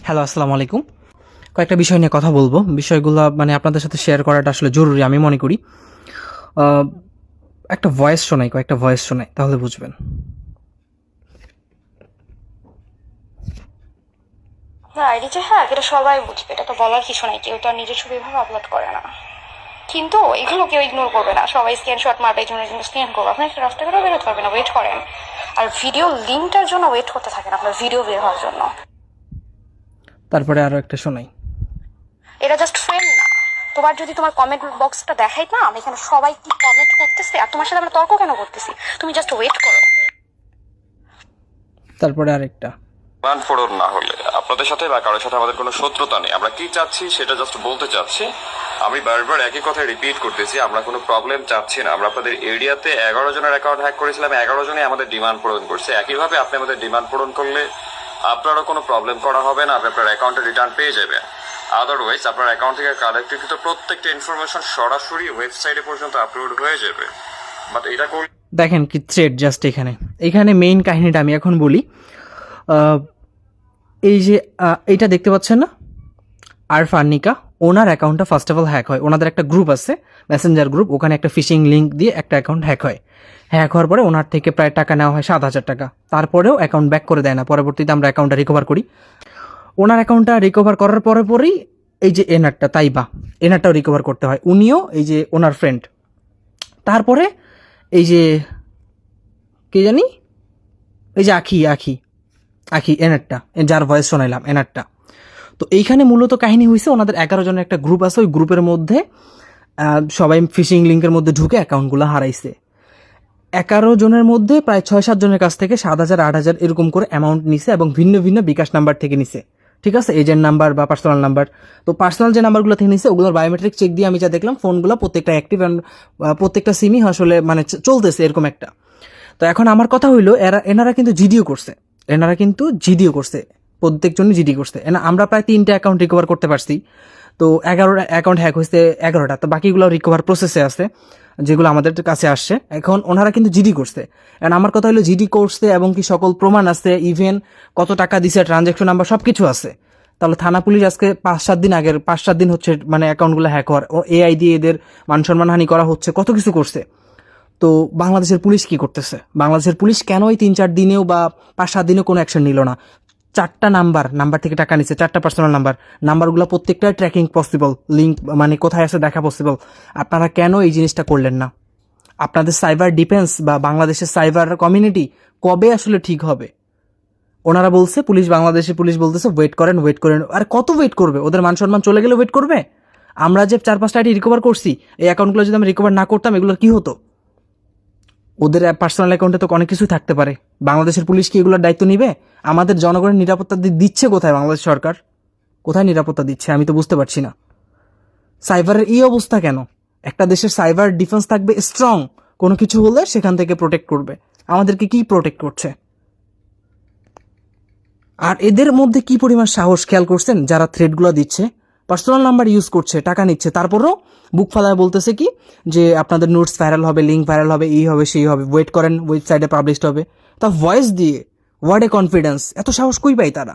Hello, আসসালামু আলাইকুম। কয়েকটা বিষয় নিয়ে কথা বলবো। বিষয়গুলো মানে আপনাদের সাথে শেয়ার করাটা আসলে জরুরি আমি মনে করি। আহ, একটা ভয়েস শোনাই, কয়েকটা ভয়েস শোনাই, তাহলে বুঝবেন। না আইডি যে হ্যাঁ এটা সবাই বুঝবে, এটা তো বলার কিছু নাই, কেউ তো আর নিজের ছবি ভাবে আপলোড করে না। কিন্তু এগুলো কেউ ইগনোর করবে না, সবাই স্ক্রিনশট মারবে, এই জন্য স্ক্যান করবে। আপনি একটা রাস্তা করে বেরোতে পারবেন না, ওয়েট করেন। আর ভিডিও লিঙ্কটার জন্য ওয়েট করতে থাকেন আপনার ভিডিও বের হওয়ার জন্য। তারপরে আরো একটা শোনাই। এটা জাস্ট ফ্রেন্ড না। তোমার যদি তোমার কমেন্ট বক্সটা দেখাই না, আমি এখানে সবাই কি কমেন্ট করতেছে আর তোমার সাথে আমরা তর্ক কেন করতেছি, তুমি জাস্ট ওয়েট করো। তারপরে আরেকটা। মান ফোড়ন না হলে আপনাদের সাথে বা কারোর সাথে আমাদের কোনো শত্রুতা নেই, আমরা কি চাচ্ছি সেটা জাস্ট বলতে চাচ্ছি। আমি বারবার একই কথা রিপিট করতেছি, আমরা কোনো প্রবলেম চাচ্ছি না। আমরা আপনাদের এরিয়াতে 11 জনের অ্যাকাউন্ট হ্যাক করেছিলাম, 11 জনই আমাদের ডিমান্ড পূরণ করছে। একইভাবে আপনি আমাদের ডিমান্ড পূরণ করলে আপনারও কোনো প্রবলেম করা হবে না, আপনি আপনার অ্যাকাউন্টে রিটার্ন পেয়ে যাবেন। আদারওয়াইজ আপনার অ্যাকাউন্ট থেকে কালেক্টকৃত প্রত্যেকটা ইনফরমেশন সরাসরি ওয়েবসাইটে পর্যন্ত আপলোড হয়ে যাবে। বাট এটা করলে দেখেন কি থ্রেড জাস্ট এখানে মেইন কাহিনীটা আমি এখন বলি। এই যে এইটা দেখতে পাচ্ছেন না, আরফানিকা, ওনার অ্যাকাউন্টটা ফার্স্ট অফ অল হ্যাক হয়। ওনাদের একটা গ্রুপ আছে, মেসেঞ্জার গ্রুপ, ওখানে একটা ফিশিং লিঙ্ক দিয়ে একটা অ্যাকাউন্ট হ্যাক হয়। হ্যাক হওয়ার পরে ওনার থেকে প্রায় টাকা নেওয়া হয় 7,000 টাকা। তারপরেও অ্যাকাউন্ট ব্যাক করে দেয় না। পরবর্তীতে আমরা অ্যাকাউন্টটা রিকভার করি। ওনার অ্যাকাউন্টটা রিকভার করার পরেই এই যে এনারটা তাইবা, এনারটাও রিকভার করতে হয়। উনিও এই যে ওনার ফ্রেন্ড। তারপরে এই যে কে জানি, এই যে আখি আখি আখি এনারটা, যার ভয়েস শোনাইলাম, এনারটা। তো এইখানে মূলত কাহিনী হয়েছে, ওনাদের 11 জনের একটা গ্রুপ আছে। ওই গ্রুপের মধ্যে সবাই ফিশিং লিঙ্কের মধ্যে ঢুকে অ্যাকাউন্টগুলো হারাইছে। 11 জনের মধ্যে প্রায় 6-7 জনের কাছ থেকে 7,000 8,000 এরকম করে অ্যামাউন্ট নিছে এবং ভিন্ন ভিন্ন বিকাশ নাম্বার থেকে নিছে। ঠিক আছে, এজেন্ট নাম্বার বা পার্সোনাল নাম্বার। তো পার্সোনাল যে নাম্বারগুলো থেকে নিছে ওগুলোর বায়োমেট্রিক চেক দিয়ে আমি যা দেখলাম, ফোনগুলো প্রত্যেকটা অ্যাক্টিভ অ্যান্ড প্রত্যেকটা সিমই আসলে মানে চলতেছে এরকম একটা। তো এখন আমার কথা হইলো, এনারা কিন্তু জিডিও করছে, প্রত্যেকজনই জিডি করছে। আমরা প্রায় 3টা অ্যাকাউন্ট রিকভার করতে পারছি। তো 11টা অ্যাকাউন্ট হ্যাক হয়েছে, 11টা। তো বাকিগুলো রিকভার প্রসেসে আছে, যেগুলো আমাদের কাছে আসছে। এখন ওনারা কিন্তু জিডি করছে। এন্ড আমার কথা হলো, জিডি করছে এবং কি সকল প্রমাণ আছে, ইভেন কত টাকা দিছে, ট্রানজ্যাকশন নাম্বার সবকিছু আছে। তাহলে থানা পুলিশ আজকে 5-7 দিন হচ্ছে মানে অ্যাকাউন্টগুলো হ্যাক হওয়ার, এআই দিয়ে এদের মান সম্মানহানি করা হচ্ছে, কত কিছু করছে। তো বাংলাদেশের পুলিশ কি করতেছে? বাংলাদেশের পুলিশ কেন ওই 3-4 দিনেও বা 5-7 দিনেও কোনো অ্যাকশন নিল না? 4টা নাম্বার থেকে টাকা নিচ্ছে, 4টা পার্সোনাল নাম্বারগুলো প্রত্যেকটা ট্র্যাকিং পসিবল, লিঙ্ক মানে কোথায় আছে দেখা পসিবল। আপনারা কেন এই জিনিসটা করলেন না? আপনাদের সাইবার ডিফেন্স বা বাংলাদেশের সাইবার কমিউনিটি কবে আসলে ঠিক হবে? ওনারা বলছে, বাংলাদেশের পুলিশ বলতেছে ওয়েট করেন। আর কত ওয়েট করবে? ওদের মান সম্মান চলে গেলে ওয়েট করবে? আমরা যে 4-5টা আইডি রিকভার করছি, এই অ্যাকাউন্টগুলো যদি আমরা রিকভার না করতাম, এগুলোর কি হতো? ওদের পার্সোনাল অ্যাকাউন্টে তো অনেক কিছু থাকতে পারে। বাংলাদেশের পুলিশ কি এগুলোর দায়িত্ব নিবে? আমাদের জনগণের নিরাপত্তা দিচ্ছে কোথায় বাংলাদেশ সরকার? কোথায় নিরাপত্তা দিচ্ছে আমি তো বুঝতে পারছি না। সাইবারের এই অবস্থা কেন? একটা দেশের সাইবার ডিফেন্স থাকবে স্ট্রং, কোনো কিছু হলে সেখান থেকে প্রোটেক্ট করবে। আমাদেরকে কি প্রোটেক্ট করছে? আর এদের মধ্যে কি পরিমাণ সাহস খেয়াল করছেন? যারা থ্রেডগুলো দিচ্ছে, পার্সোনাল নাম্বার ইউজ করছে, টাকা নিচ্ছে, তারপরও বুক ফালায় বলতেছে কি যে আপনাদের নোটস ভাইরাল হবে, লিঙ্ক ভাইরাল হবে, এই হবে সেই হবে, ওয়েট করেন, ওয়েবসাইটে পাবলিশড হবে। তা ভয়েস দিয়ে, ওয়ার্ডে কনফিডেন্স, এত সাহস কই পাই তারা?